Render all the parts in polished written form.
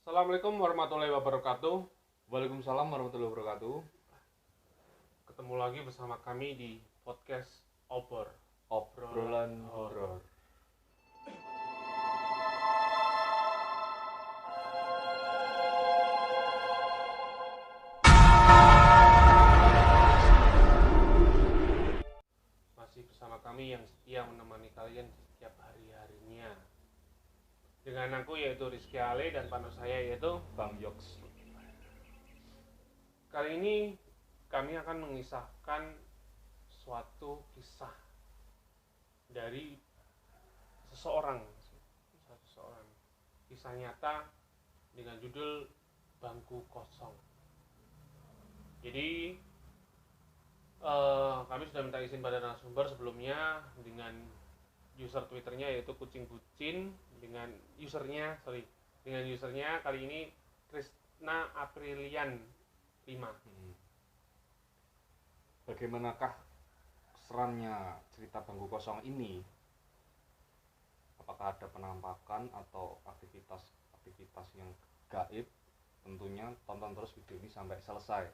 Assalamualaikum warahmatullahi wabarakatuh. Waalaikumsalam warahmatullahi wabarakatuh. Ketemu lagi bersama kami di podcast Obor. Obrolan horor. Masih bersama kami yang setia menemani kalian di setiap hari-harinya. Dengan aku yaitu Rizky Ale dan partner saya yaitu Bang Yoks. kali ini kami akan mengisahkan suatu kisah dari seseorang. Kisah nyata dengan judul Bangku Kosong. Jadi kami sudah minta izin pada narasumber sebelumnya dengan user Twitternya yaitu kucing bucin dengan usernya kali ini Krisna Aprilian 5. Bagaimanakah keserannya cerita Bangku Kosong ini? Apakah ada penampakan atau aktivitas yang gaib? Tentunya tonton terus video ini sampai selesai.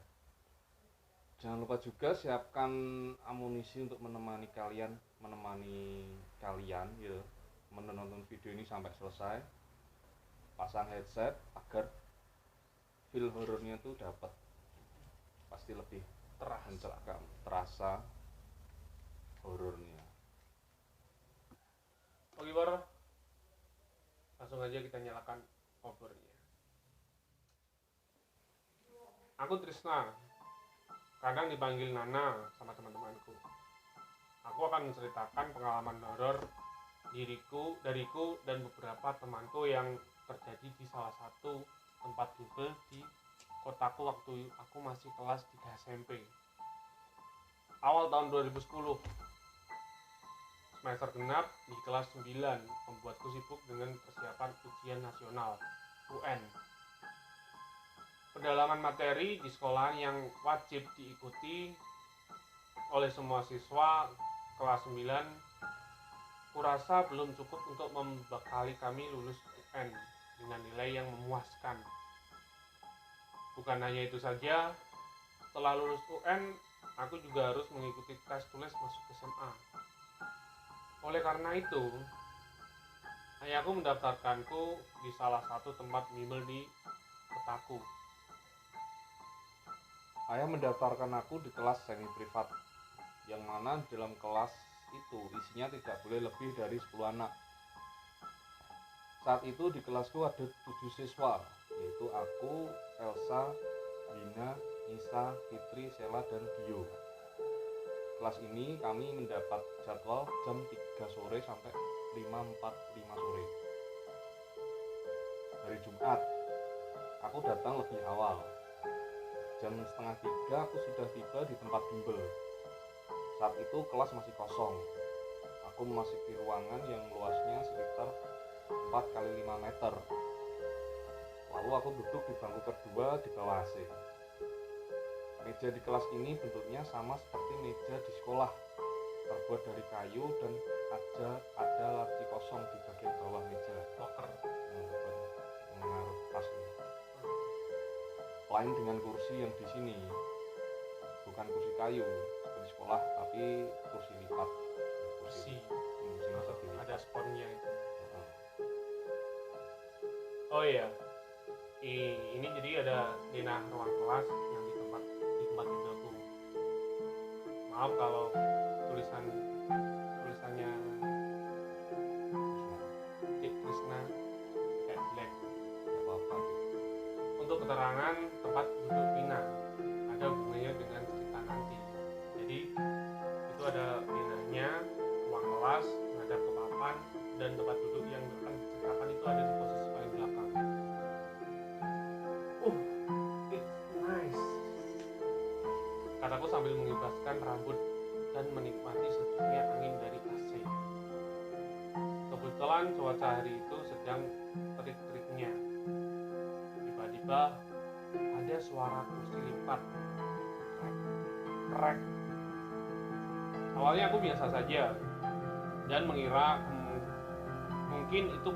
Jangan lupa juga siapkan amunisi untuk menemani kalian gitu, menonton video ini sampai selesai. Pasang headset agar feel horornya tuh dapat, pasti lebih terasa horornya. Oke Bor, langsung aja kita nyalakan obornya. Aku Trisna, kadang dipanggil Nana sama teman-temanku. Aku akan menceritakan pengalaman horor dariku dan beberapa temanku yang terjadi di salah satu tempat bimbel di kotaku waktu aku masih kelas 3 SMP. Awal tahun 2010, semester genap di kelas 9, membuatku sibuk dengan persiapan ujian nasional UN. Pendalaman materi di sekolah yang wajib diikuti oleh semua siswa kelas 9 kurasa belum cukup untuk membekali kami lulus UN dengan nilai yang memuaskan. Bukan hanya itu saja, setelah lulus UN aku juga harus mengikuti tes tulis masuk SMA. Oleh karena itu, ayahku mendaftarkanku di salah satu tempat bimbel di kotaku. Ayah mendaftarkan aku di kelas semi privat, yang mana dalam kelas itu isinya tidak boleh lebih dari 10 anak. Saat itu di kelasku ada 7 siswa, yaitu aku, Elsa, Dina, Nisa, Fitri, Sela, dan Dio. Kelas ini kami mendapat jadwal jam 3 sore sampai 5.45 sore. Hari Jumat, aku datang lebih awal. Jam setengah 3 aku sudah tiba di tempat bimbel. Saat itu kelas masih kosong. Aku memasuki ruangan yang luasnya sekitar 4 x 5 meter. Lalu aku duduk di bangku kedua di bawah AC. Meja di kelas ini bentuknya sama seperti meja di sekolah, terbuat dari kayu dan ada laci kosong di bagian bawah meja. Locker. Menaruh tas ini. Lain dengan kursi yang di sini, bukan kursi kayu seperti sekolah, tapi kursi lipat. Kursi. Bisa dilipat. Ada sponnya itu. Oh iya, ini jadi ada denah ruang kelas yang di tempat bimbelku. Maaf kalau tulisannya Krisna kayak jelek. Apa-apa. Untuk keterangan tempat duduk Vina ada hubungannya dengan cerita nanti. Jadi itu ada denahnya, ruang kelas menghadap ke papan, dan tempat duduk yang akan diceritakan itu ada di posisi paling belakang. It's nice, kataku sambil mengibaskan rambut dan menikmati sejuknya angin dari AC. Kebetulan cuaca hari itu sedang terik-teriknya. Tiba-tiba ada suara kursi lipat. Krek. Awalnya aku biasa saja dan mengira mungkin itu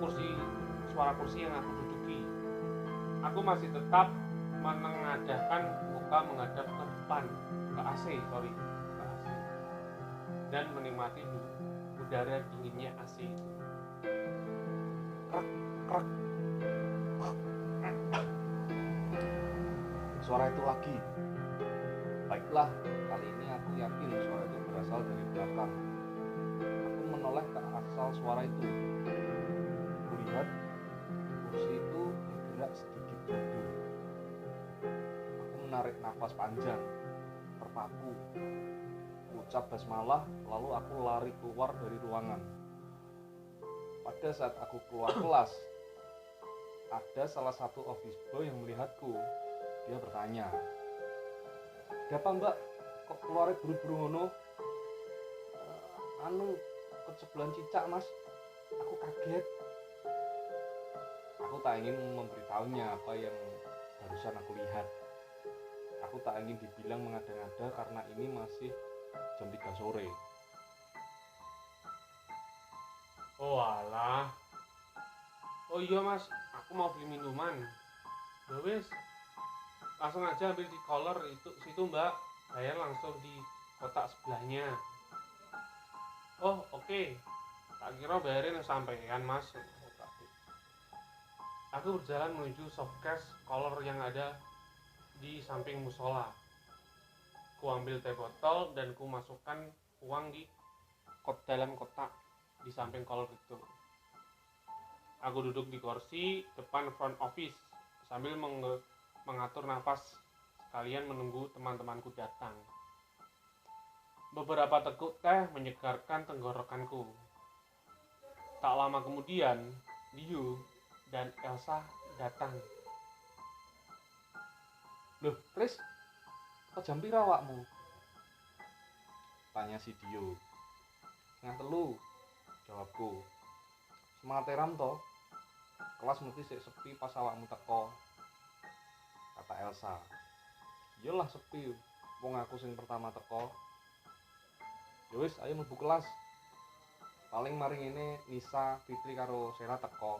suara kursi yang aku duduki. aku masih tetap menengadahkan muka menghadap ke depan, ke AC, dan menikmati udara dinginnya AC itu. Krak, krak. Suara itu lagi. Baiklah, kali ini aku yakin suara itu berasal dari belakang. Aku menoleh ke asal suara itu. Kulihat kursi itu bergerak sedikit mundur. Aku menarik nafas panjang, terpaku, ucap basmalah, lalu aku lari keluar dari ruangan. Pada saat aku keluar kelas, ada salah satu office boy yang melihatku. Dia bertanya, "Apa mbak, kok keluar buru-buru ngono?" Anu, kecebelan cicak mas, aku kaget. Aku tak ingin memberitahunya apa yang barusan aku lihat. Aku tak ingin dibilang mengada-ngada karena ini masih jam 3 sore. Oh alah. Oh iya mas, aku mau beli minuman. Ya wis, langsung aja ambil di collar itu situ mbak, bayar langsung di kotak sebelahnya. Oh oke. Tak kira bayarin sampean mas. Aku berjalan menuju showcase collar yang ada di samping musola. Ku ambil teh botol dan ku masukkan uang di dalam kotak di samping collar itu. Aku duduk di kursi depan front office sambil mengatur nafas sekalian menunggu teman-temanku datang. Beberapa teguk teh menyegarkan tenggorokanku. Tak lama kemudian, Dio dan Elsa datang. "Loh, Tris, kok jam pira awakmu?" tanya si Dio. "Setengah 3," jawabku. "Semangat teram toh? Kelas mesti sik sepi pas awakmu teko," kata Elsa. "Iyalah sepi, wong aku sing pertama teko." "Ya wis, ayo mlebu kelas. Paling mari ngene Nisa, Fitri karo Sera teko.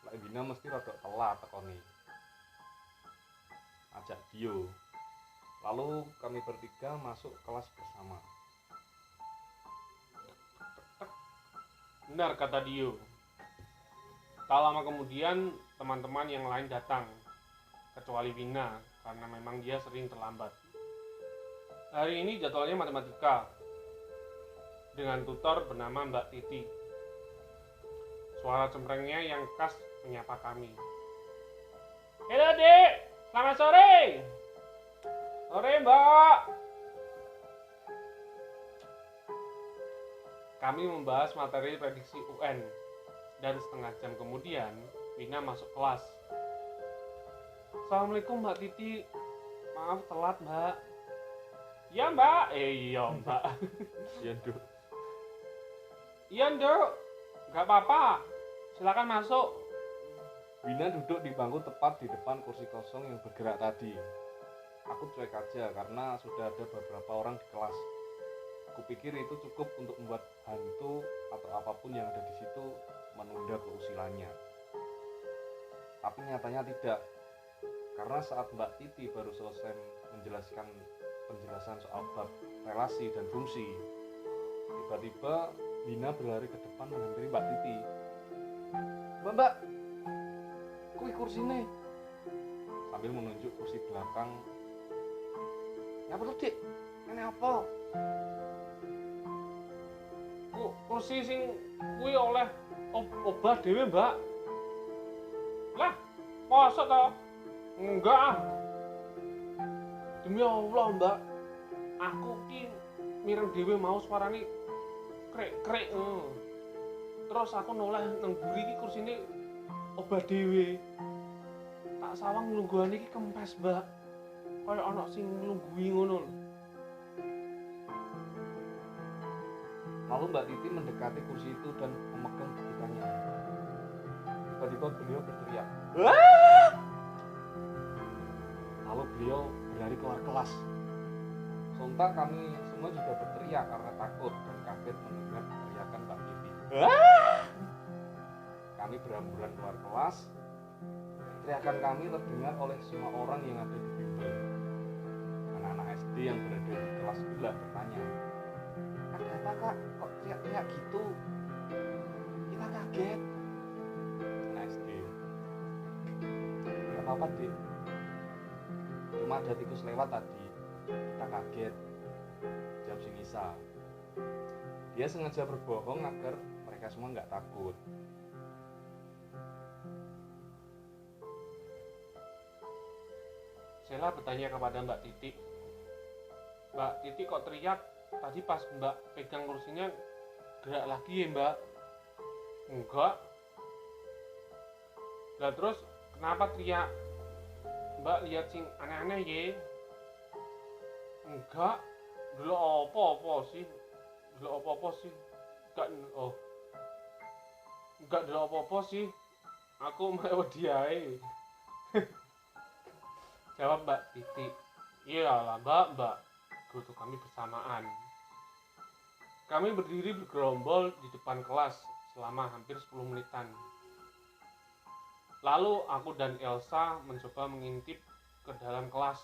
Lek Bina mesti rada telat tekone," ajak Dio. Lalu kami bertiga masuk kelas bersama. Benar kata Dio. Tak lama kemudian teman-teman yang lain datang, kecuali Vina karena memang dia sering terlambat. Hari ini jadwalnya matematika dengan tutor bernama Mbak Titi. Suara cemprengnya yang khas menyapa kami. "Halo Dek, selamat sore." "Sore Mbak." Kami membahas materi prediksi UN. Dan setengah jam kemudian, Vina masuk kelas. "Assalamualaikum Mbak Titi. Maaf telat Mbak." "Ya Mbak." Iya Mbak." Iya, Duk. "Iya Nduk, gak apa-apa. Silakan masuk." Wina duduk di bangku tepat di depan kursi kosong yang bergerak tadi. Aku cuek aja karena sudah ada beberapa orang di kelas. Kupikir itu cukup untuk membuat hantu atau apapun yang ada di situ menunda keusilannya. Tapi nyatanya tidak. Karena saat Mbak Titi baru selesai menjelaskan penjelasan soal bab relasi dan fungsi, tiba-tiba Wina berlari ke depan menghampiri Mbak Titi. Mbak, kuwi kursine," sambil menunjuk kursi belakang. "Ngapa tuh, Dik? Ini apa?" Kursi sing kuwi oleh obah dhewe Mbak." "Lah, masa toh?" "Enggak ah. Demi Allah Mbak, aku ki mireng dhewe mau suarane krek-krek. Terus aku noleh nang mburi iki kursine obah dhewe. Tak sawang nglungguhane iki kempes Mbak. Kaya ana sing nglungguhi ngono lho." Lalu Mbak Titi mendekati kursi itu dan memegang gigitannya. Tiba-tiba beliau berteriak, "Wah!" Lalu beliau berlari keluar kelas. Sontak kami semua juga berteriak karena takut dan kaget mendengar teriakan Mbak Titi. "Wah!" Kami berhamburan keluar kelas. Teriakan kami terdengar oleh semua orang yang ada di bimbel. Anak-anak SD yang berada di kelas sebelah bertanya, ada apa kak? Kok teriak-teriak gitu? Kita kaget. Anak SD, gak apa-apa dek, cuma ada tikus lewat tadi. Kita kaget, jawab si Nisa. Dia sengaja berbohong agar mereka semua nggak takut. Sela bertanya kepada Mbak Titi, Mbak Titi kok teriak? Tadi pas Mbak pegang kursinya gerak lagi ya Mbak? Enggak. Lah terus kenapa teriak? Mbak lihat sing aneh-aneh ya? Enggak. Dulu apa-apa sih? Enggak dulu apa-apa sih. Aku mau diae. Jawab Mbak Titi. Iyalah Mbak. Guru kami bersamaan. Kami berdiri bergerombol di depan kelas selama hampir 10 menitan. Lalu aku dan Elsa mencoba mengintip ke dalam kelas.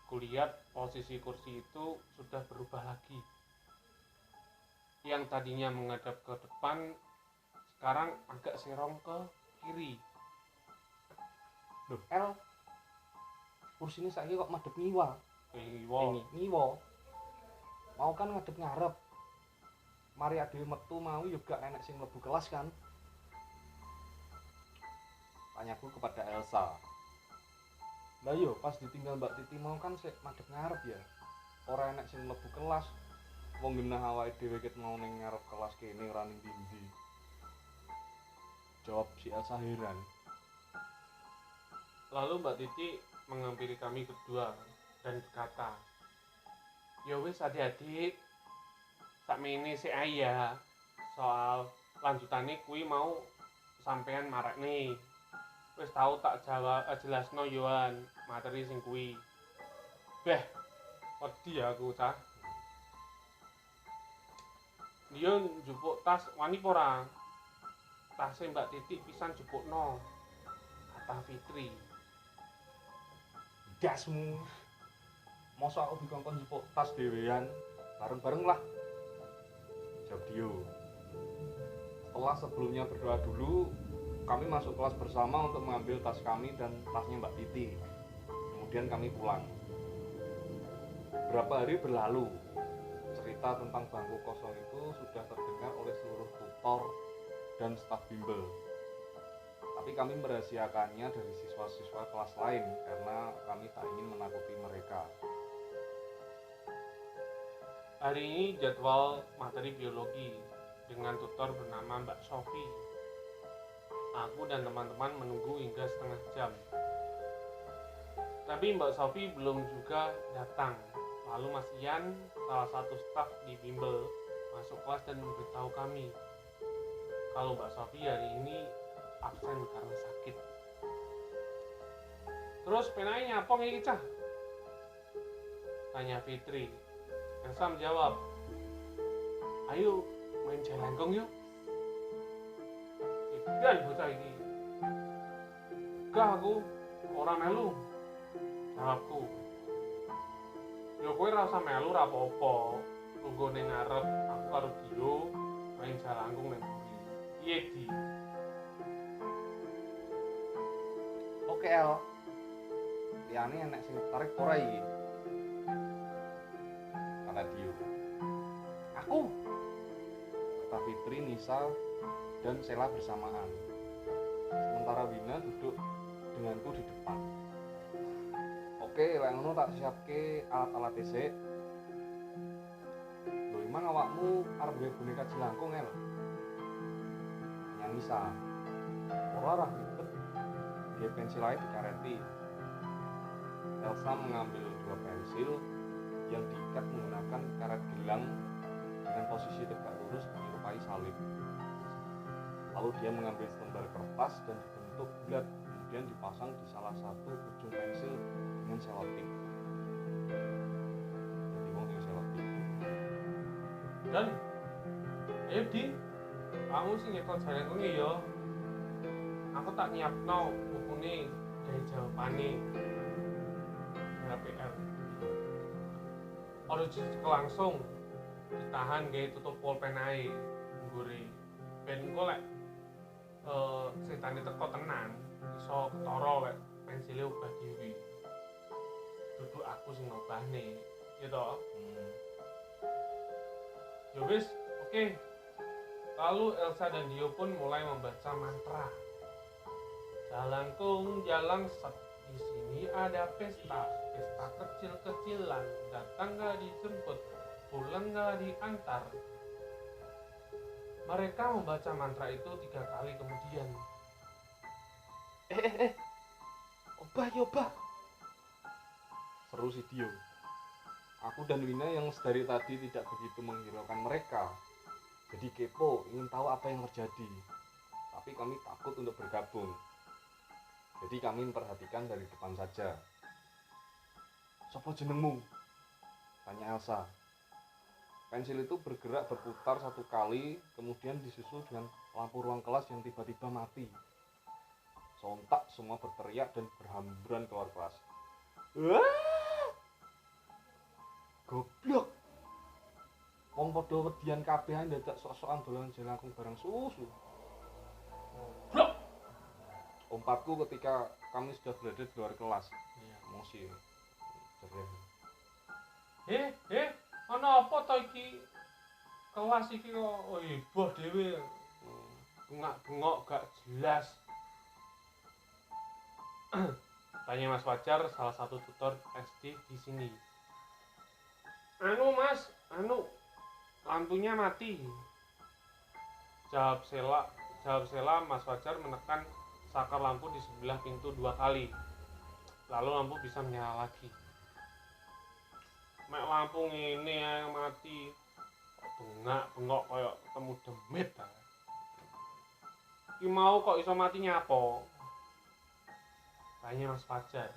Kulihat posisi kursi itu sudah berubah lagi. Yang tadinya menghadap ke depan, sekarang agak serong ke kiri. Loh, El, kursi ini saya kok madep ngiwa. Ngiwa. Mau kan ngadep ngarep. Mari adewe metu mau juga enek sing mlebu kelas kan. Tanyaku kepada Elsa. Lah yo pas ditinggal Mbak Titi mau kan sik madep ngarep ya. Ora enek sing mlebu kelas. Wong genah awake dhewe ket mau ning ngarep kelas kene ora ning ndi. Jawab si Elsa heran. Lalu Mbak Titi menghampiri kami berdua dan berkata, ya wis adik-adik, sakmene sik aya. Soal lanjutane kuwi mau sampean marakne. Wis tau tak jawab jelasno yoan materi sing kuwi. Beh, wedi aku cah. Dia njupuk tas wani ora? Tasnya Mbak Titi pisan jupukno. Kata Fitri. Dasmu. Masa aku dikongkon njupuk tas dhewean, bareng-bareng lah. Jawab Dio. Setelah sebelumnya berdoa dulu, kami masuk kelas bersama untuk mengambil tas kami dan tasnya Mbak Titi. Kemudian kami pulang. Beberapa hari berlalu, cerita tentang bangku kosong itu sudah terdengar oleh seluruh tutor dan staf bimbel. Tapi kami merahasiakannya dari siswa-siswa kelas lain karena kami tak ingin menakuti mereka. Hari ini jadwal materi biologi dengan tutor bernama Mbak Sofi. Aku dan teman-teman menunggu hingga setengah jam. Tapi Mbak Sofi belum juga datang. Lalu Mas Ian, salah satu staf di bimbel, masuk kelas dan memberitahu kami kalau Mbak Sofi hari ini absen karena sakit. Terus penanya apa iki cah? Tanya Fitri. Elsa menjawab, ayo main jelangkung yuk. Dan bocah ini, gak aku orang melu. Jawabku, ya kowe rasa melu ra apa-apa. Tunggu ning ngarep, aku karo Dio main jelangkung nang buri. Piye Di? Oke El, liyane enek sing tertarik ora iki? Kata Dio. Aku, kata Fitri, Nisa, dan Sela bersamaan. Sementara Wina duduk denganku di depan. Oke, lek ngono tak siapke alat-alat sik. Lho emang awakmu arep gawe boneka jelangkung El? Yang Nisa. Ora ra ribet. Dia pensil aja dikareti. Elsa mengambil dua pensil yang diikat menggunakan karet gelang dengan posisi tegak lurus menyerupai salib. Lalu dia mengambil selembar kertas dan dibentuk bulat, kemudian dipasang di salah satu ujung pensil dengan selotip. Jadi wong yang selotip. Dan ayo Di, kamu sih nyekel jelangkungnya ya. Aku aku tak nyiapno bukune gawe jawabane RPL. Ora langsung ditahan gawe tutup pulpen ae nggure. Ben engko lek ceritane teko tenan iso ketara lek pensile ubah dhewe. Duduk aku sing ngobahne, ya toh. Ya wis, oke. Lalu Elsa dan Dio pun mulai membaca mantra. Jalangkung jalang set, di sini ada pesta kecil-kecilan, datang gak dijemput, pulang gak diantar. Mereka membaca mantra itu 3 kali kemudian. Obah. Seru si Dio. Aku dan Wina yang sedari tadi tidak begitu menghiraukan mereka. Jadi kepo, ingin tahu apa yang terjadi. Tapi kami takut untuk bergabung. Jadi kami memperhatikan dari depan saja. Sopo jenengmu? Tanya Elsa. Pensil itu bergerak berputar 1 kali, kemudian disusul dengan lampu ruang kelas yang tiba-tiba mati. Sontak semua berteriak dan berhamburan keluar kelas. Wah! Goblok! Wong padha wedian kabehan dadak sok-sokan dolan jelangkung bareng susu. Goblok! Umpatku ketika kami sudah berada di luar kelas. Emosi. Jeren. Ana apa to iki? Kelas iki kok heboh dhewe. Bengak-bengok gak jelas. Tanya Mas Fajar, salah satu tutor SD di sini. Mas, lampunya mati. Jawab Sela, Mas Fajar menekan sakar lampu di sebelah pintu 2 kali. Lalu lampu bisa menyala lagi. Mek lampu ngene ae mati. Bengak-bengok kaya ketemu demit ta. Ki mau kok iso mati nyapa? Tanya Mas Fajar.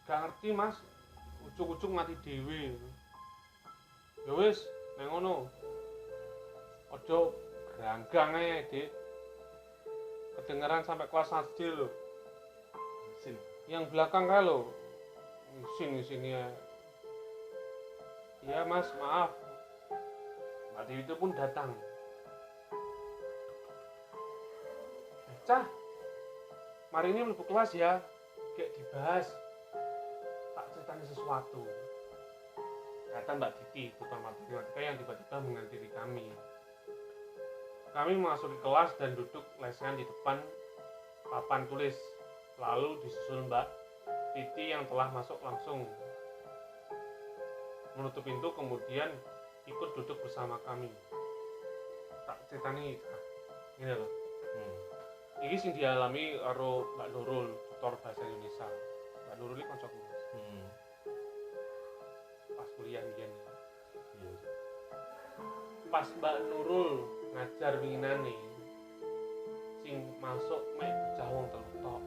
Gak ngerti Mas, ucuk-ucuk mati dhewe. Ya wis, nek ngono. Aja granggang ae, Dik. Kedengeran sampai kelas 1 lho. Sin. Yang belakang kae lho. Sini ya. Iya Mas, maaf. Mbak Dewi itu pun datang. Cah, mari ini mlebu kelas ya. Kayak dibahas. Tak ceritanya sesuatu. Kata Mbak Titi, tutor matematika yang tiba-tiba menghampiri kami. Kami memasuki kelas dan duduk lesehan di depan papan tulis. Lalu disusul Mbak Titi yang telah masuk langsung menutup pintu, kemudian ikut duduk bersama kami. Tak ceritani ini loh. Ini sing dialami karo Mbak Nurul, tutor bahasa Indonesia. Mbak Nurul ini kancaku Mas. Pas kuliah mbiyen. Iya. Pas Mbak Nurul ngajar winginane sing masuk mek bocah wong telu tok.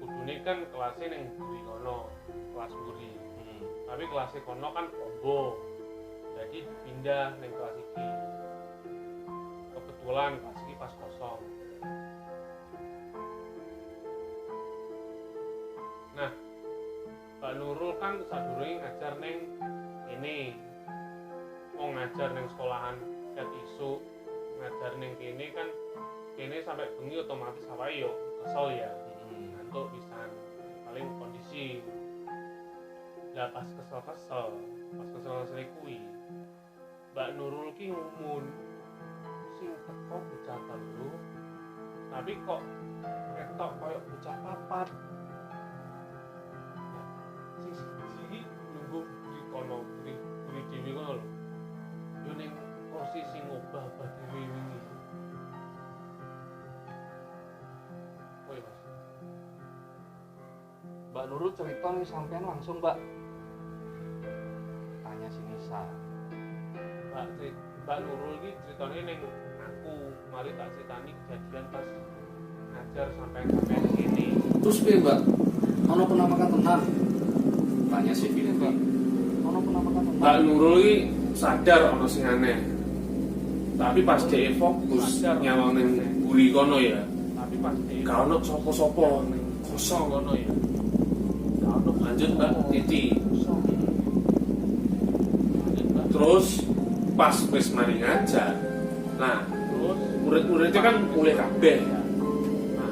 Kudune kan kelasnya ning mburi kono, kelas mburi. Tapi kelasnya kono kan combo. Jadi dipindah ning kelas iki. Kebetulan kelas iki pas kosong. Nah, Mbak Nurul kan sadurunge ngajar ning ini. Mau ngajar ning sekolahan ket isu, ngajar ning kene kan kene sampai bengi otomatis awake yo kesel ya. Ngantuk pisan. Paling kondisi. Lah pas kesel kuwi. Mbak Nurul ki ngumun sing teko bocah telu. Tapi kok ketok koyo bocah papat. Sing siji nunggu di kono, di dhewe kono lho. Yo ning kursi sing obah-obah dhewe wingi. Woi Mas. Mbak Nurul cerita nih sampean langsung, Mbak. Tanya si Nisa. Mbak Nurul ini ceritanya ning aku, mari tak ceritani kejadian pas ngajar sampai ini. Terus piye, Mbak? Ono penampakan tenan? Tanya si Vini, Mbak. Ono penampakan tenan. Mbak Nurul ini sadar ono sing aneh. Tapi pas dia fokus nyawang ning buri kono ya, pasti gak ono sopo-sopo kosong. ngono ya. Gak ono Lanjut Mbak Titi. Terus pas wis mari ngajar, nah terus murid-muridnya kan mulai kabeh.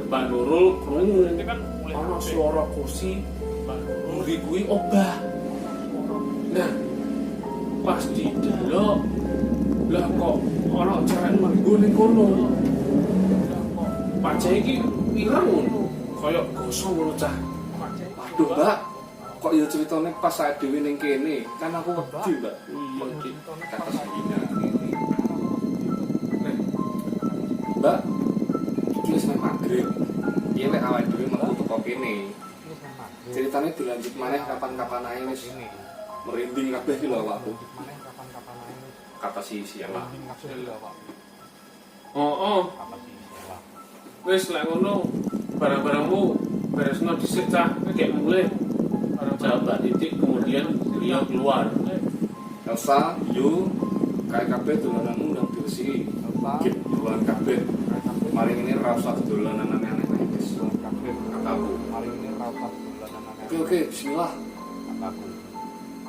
Mbak Nurul krungu itu kan mulai ono kabeh. suara kursi Mbak Nurul muri kuwi obah. Nah, pas didelok lah kok ono cewek manggo ning kono. Pak Jai iki ireng ngono, kaya gosong ngono cah. Aduh mbak, kok ya ceritanya pas saya dewi ning kene, kan aku wedi mbak. Iya, Kata Sabrina. Nah, mbak, iki wis nang maghrib. Iya lek awake dhewe metu teko kene. Ceritanya dilanjut maneh kapan-kapan ae wis merinding kabeh iki lho awakku. Kata si Siala. Oh, wis lek ngono barang-barangmu beresno dhisik cah, kayak mulai. Jawab Mbak Titik, kemudian beliau keluar. Elsa, Yu, kayak kabeh dolananmu nang diresi. Gip dolan kabeh. Mari ini ra usah dolanan aneh-aneh wis. Kataku. Oke, bismillah.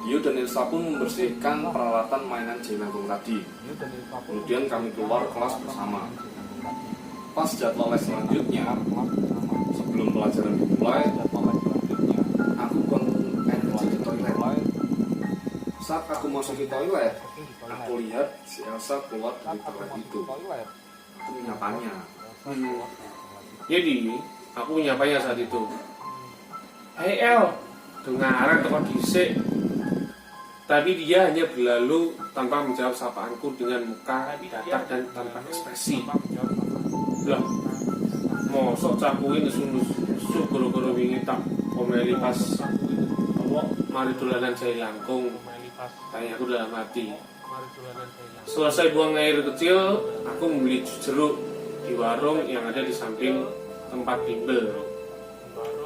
Yu dan Elsa pun membersihkan peralatan mainan jelangkung tadi. Kemudian kami keluar kelas bersama. Pas jadwal les selanjutnya, sebelum pelajaran dimulai, aku buang air kecil di toilet. Saat aku masuk ke toilet, aku lihat si Elsa keluar dari toilet itu. Aku menyapanya. Jadi, aku nyapanya saat itu. Hei El, dengaran toko dhisik. Tadi dia hanya berlalu tanpa menjawab sapaanku dengan muka datar dan tanpa ekspresi. Lah, mosok cah kuwi nesu-nesu goro-goro wingi tak omeli pas apa mari dolanan jahe langkung. Tanya aku dalam hati. Selesai buang air kecil, aku membeli jus jeruk di warung yang ada di samping tempat bimbel.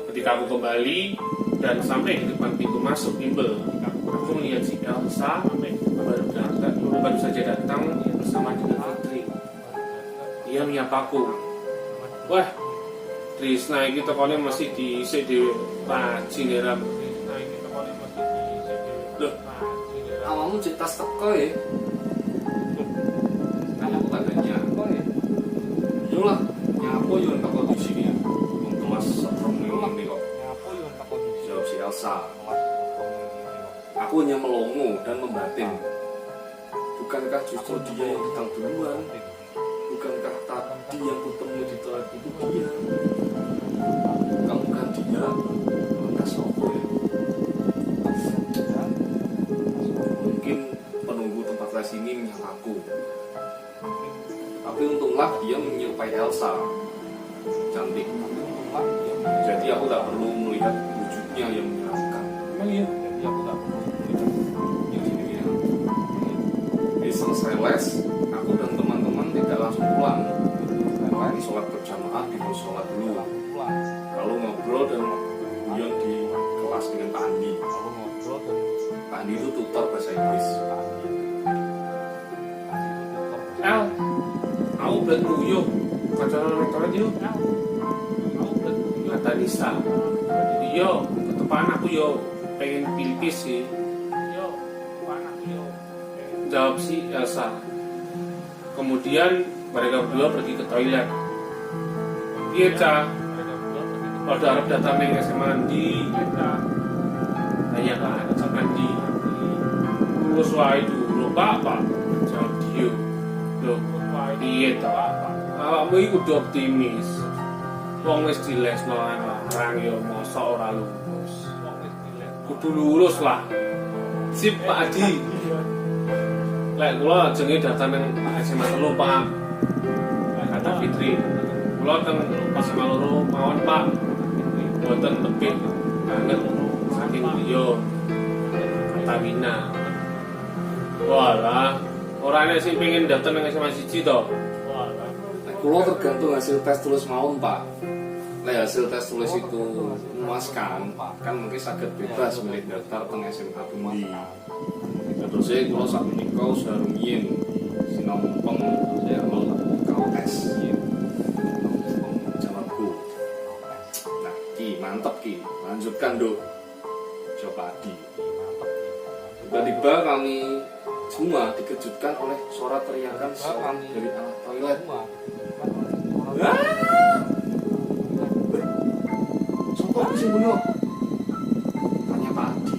Ketika aku kembali dan sampai di depan pintu masuk bimbel, aku melihat si Elsa baru saja datang bersama dengan Fitri. Dia menyapaku. Wah, Trisna iki tekone mesti diisik dhewe paji ngeram. Loh, Awakmu cerita teko ya? Kan aku katanya. Yolah, nyapo yo teko di sini ya. Wong kelas setrum ini kok. Jawab si Elsa. Aku hanya melongo dan membatin. Bukankah justru dia yang datang duluan? Bukankah tadi yang kutemu di toilet itu dia? Kalau bukan dia, lantas apa ya? Mungkin penunggu tempat les ini menyalaku. Tapi untunglah dia menyerupai Elsa. Cantik. Jadi aku tak perlu melihat wujudnya yang menyeramkan. Emang iya? Selesai les, aku dan teman-teman tidak langsung pulang. Kami sholat berjamaah di musola dulu. Lalu ngobrol dan guyon di kelas dengan Pak Andi. Pak Andi itu tutor bahasa Inggris. El, aku belat nguyuh. Pacaran nang toilet yuk. Kata Nisa. Yo, ketepan aku yo pengen pipis sih. Jawab si Elsa. Kemudian mereka berdua pergi ke toilet. Iya cah, pada Arab datang nih SMA mandi. Tanya kan, cak mandi. Lulus wae dulu pak. Jawab dia. Loh, iya cah. Awakmu iku kudu optimis. Wong wis dilesno larang yo mosok ora lulus. Kudu lulus lah. Sip Pak Adi. Lek kula jenenge datang nang SMA 3 Pak. Kata Fitri, kula teng SMA 2 mawon Pak. Boten tebih banget saking beliau. Kata Wina. Walah, ora ana sing pengen datang nang SMA 1 to. Kulo tergantung hasil tes tulis mawon Pak. Lek hasil tes tulis itu memuaskan, kan mungkin saged bebas milih daftar teng SMA pundi. Terus saya kalau saat menikah sudah rumiyin sinau mumpeng saya mau kau tes Jawa mantep ki, lanjutkan dok. Jopadi. Tiba-tiba kami semua dikejutkan oleh suara teriakan seorang dari arah toilet. Sopo sing bunyo? Tanya Pak Adi.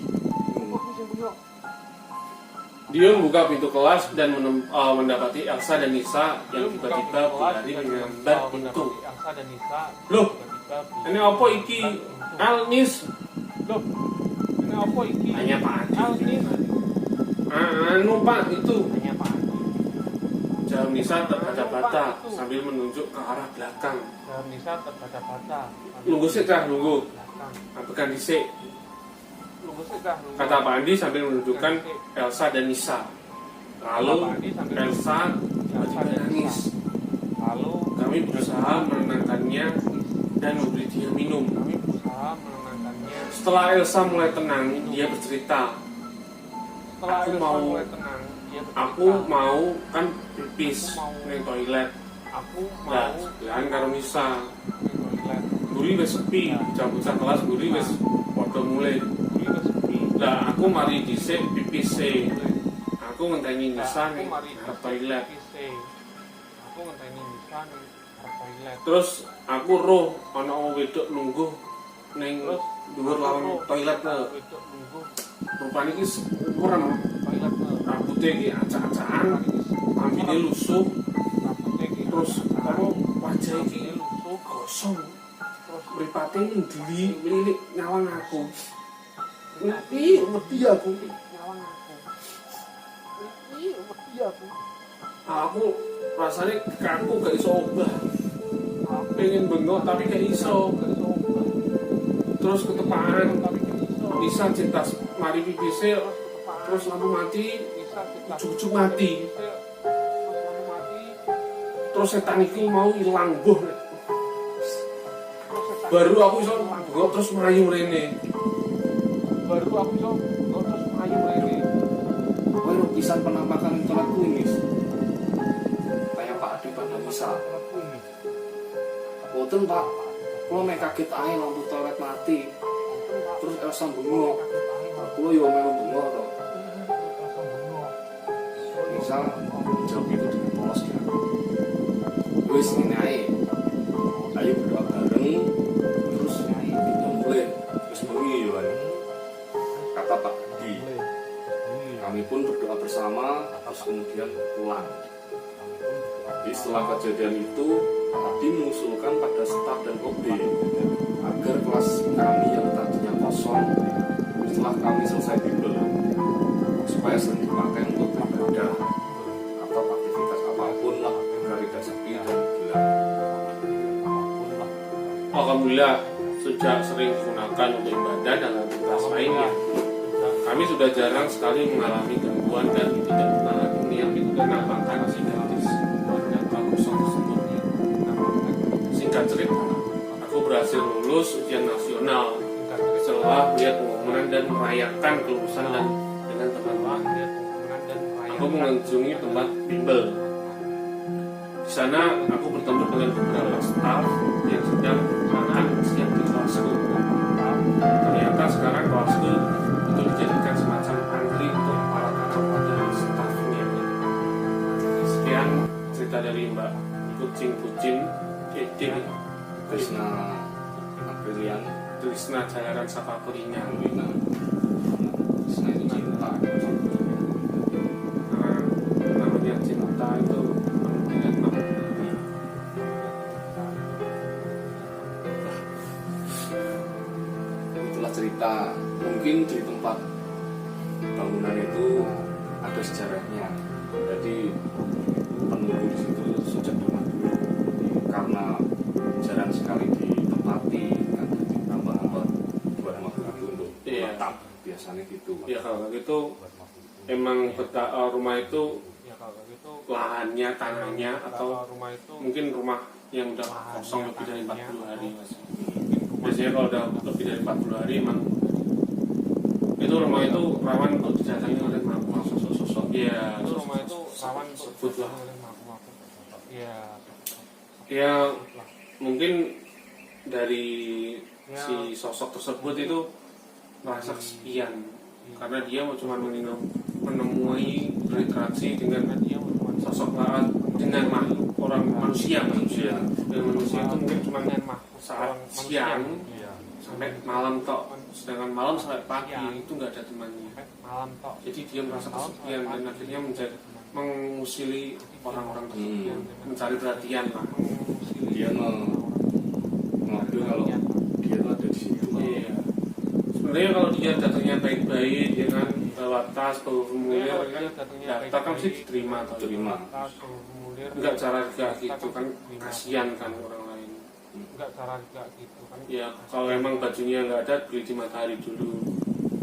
Dia membuka pintu kelas dan mendapati Elsa dan Nisa yang tiba-tiba berlari menyambar pintu. Elsa dan Nisa. Loh, ini apa iki? Alnis. Loh, ini apa iki? Tanya Pak Adi. Alnis. Anu Pak itu. Tanya Pak Adi. Jam Nisa terbata-bata sambil menunjuk ke arah belakang. Jam Nisa terbata-bata. Lungguh sih cah, lungguh. Belakang. Ampekan dhisik. Lungguh sih dah. Kata Pak Andi sambil menunjukkan Elsa dan Nisa. Lalu Elsa tiba-tiba nangis. Lalu Kami berusaha menenangkannya dan memberi dia minum. kami berusaha menenangkannya. Setelah Elsa mulai tenang, dia bercerita. Setelah Aku Elsa mau- mulai tenang, dia bercerita. Aku mau kan pipis neng toilet. Aku Nah, mau sebelahan karo Nisa. ke toilet. Guri wis sepi, jam bocah kelas guri wis padha mulai. Ini udah sepi. Lah aku mari dhisik pipis e. Aku ngenteni Nisa Aku ning mari arep toilet. PC. Aku ngenteni Nisa ning arep toilet. Terus aku roh ana wong wedok lungguh ning Terus dhuwur lawang toilet. Wedok nunggu Rupane iki ukuran toilet. rambutnya iki acak-acakan, ambine lusuh, Rambutnya iki terus apa wajah iki ini lusuh. gosong. Terus Mripate nduli lilik nyawang aku. Ngerti aku. nyawang aku. Iya, ngerti aku. Aku rasanya kaku gak iso obah. Aku pengen bengok tapi gak iso. Gak iso obah. Terus ketepaan Tapi gak iso. bisa cinta mari pipise Terus ketepaan. terus lampu mati, Nisa kita. ujuk-ujuk mati. Terus lampu mati. Terus setan iki mau ilang boh. Terus setan- Baru aku iso bengok terus merayu rene. baru aku iso terus melayu rene. Kowe ro pisan penampakan ing toilet kuwi, Mis. Tanya Pak Adi pada Nisa. Boten, Pak. Kulo mek kaget ae lampu toilet mati. Terus Elsa bengok. Kulo yo melu bengok to. Nisa jawab itu dengan polos ya. Wis ngene ae. Ayo berdoa bareng. Terus kita mulai. Wis bengi yo ae. Kata Pak Adi. Kami pun berdoa bersama, terus kemudian pulang. Jadi setelah kejadian itu, Adi mengusulkan pada staf dan OB agar kelas kami yang tadinya kosong setelah kami selesai bimbel supaya sering dipakai untuk beribadah atau aktivitas apapun lah agar tidak sepi dan gelap. Alhamdulillah sejak sering digunakan untuk ibadah dan aktivitas lainnya, kami sudah jarang sekali mengalami gangguan dan tidak pernah lagi melihat penampakan si gadis yang kosong tersebut. Singkat cerita, aku berhasil lulus ujian nasional setelah melihat pengumuman dan merayakan kelulusan dan dengan teman-teman. Aku mengunjungi tempat bimbel. Di sana aku bertemu dengan beberapa staf yang sedang makan siang di kelasku. Ternyata sekarang kelasku itu dijadikan semacam antri untuk para karyawan dan stafnya. Sekian cerita dari Mbak Kucing-Kucing Ede Krisna Aprilian, Trisna Jalaran Sapa Kurinya. Krisna itu cinta. Namanya cinta itu dengan nama. Itulah cerita. Mungkin di tempat bangunan itu ada sejarahnya. Jadi penunggu di situ sejak zaman dulu karena jarang sekali ditempati kan ditambah buat makhluk untuk Iya. menetap biasanya gitu. Ya kalau gitu emang rumah itu Ya kalau gitu lahannya, tanahnya atau kalau rumah itu mungkin rumah yang udah kosong lebih dari 40 hari Mas. Biasanya kalau udah lebih dari 40 hari emang itu rumah itu rawan untuk didatangi oleh makhluk sosok-sosok. Iya, itu rumah itu rawan sebut lah. oleh makhluk. Ya, Ya mungkin dari si sosok tersebut itu merasa kesepian karena dia cuma menemui berinteraksi dengan sosok lain dengan orang manusia dan manusia itu mungkin cuma saat siang sampai malam tok, sedangkan malam sampai pagi itu nggak ada temannya. Jadi dia merasa kesepian dan akhirnya mengusili orang-orang tersebut, mencari perhatian lah. Dia mengambil kalau dia itu ada di situ. Iya. Sebenarnya kalau dia datangnya baik-baik, dia kan bawa tas, bawa formulir, daftar kan sih diterima. Enggak cara gitu kan, kasihan kan orang lain. Enggak cara enggak gitu kan. Ya kalau emang bajunya nggak ada, beli di Matahari dulu.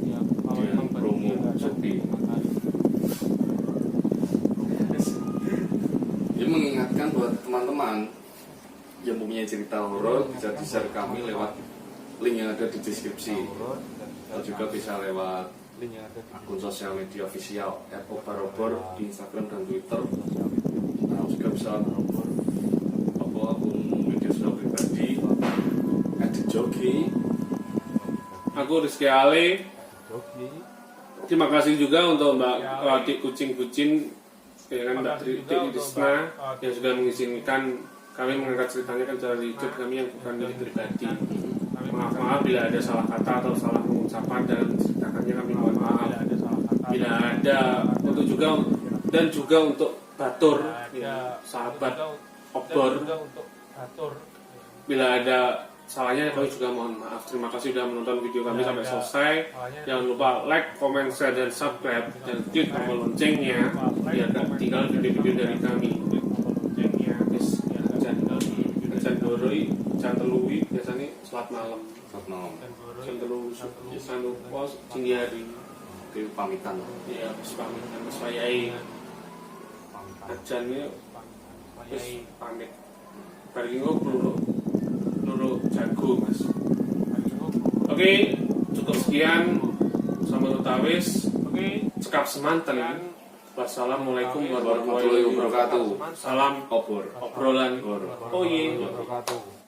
Ya kalau emang bajunya enggak ada di Matahari. Dia mengingatkan buat teman-teman yang mempunyai cerita horor bisa di-share kami lewat link yang ada di deskripsi, atau juga bisa lewat akun sosial media official @obarobor di Instagram dan Twitter, atau juga bisa akun media sosial pribadi @jogi. Aku Rizky Ale. Terima kasih juga untuk Mbak Adik Kucing Bucin dengan Mbak Trisna yang sudah mengizinkan kami mengangkat ceritanya kan dari hidup kami yang bukan dari pribadi. Maaf bila ada salah kata atau salah pengucapan dalam ceritakannya, kami mohon maaf. Bila ada untuk juga dan juga untuk Batur ya, sahabat obor, bila ada salahnya kami juga mohon maaf. Terima kasih sudah menonton video kami sampai selesai. Jangan lupa like, comment, share, dan subscribe, dan klik tombol loncengnya biar gak ketinggalan video-video dari kami. Jan Doroi, Jan Telui biasanya selat malam. Jan Telui, Jan Lupa, Dini hari. Itu pamitan. Iya, pamitan, Mas Wayai. Ajannya pamit. Bari kok loro jago, Mas. Oke, cukup sekian. Sampai utawis. Cekap semanten. Wassalamualaikum warahmatullahi wabarakatuh. Salam Obor. obrolan. Oh iya.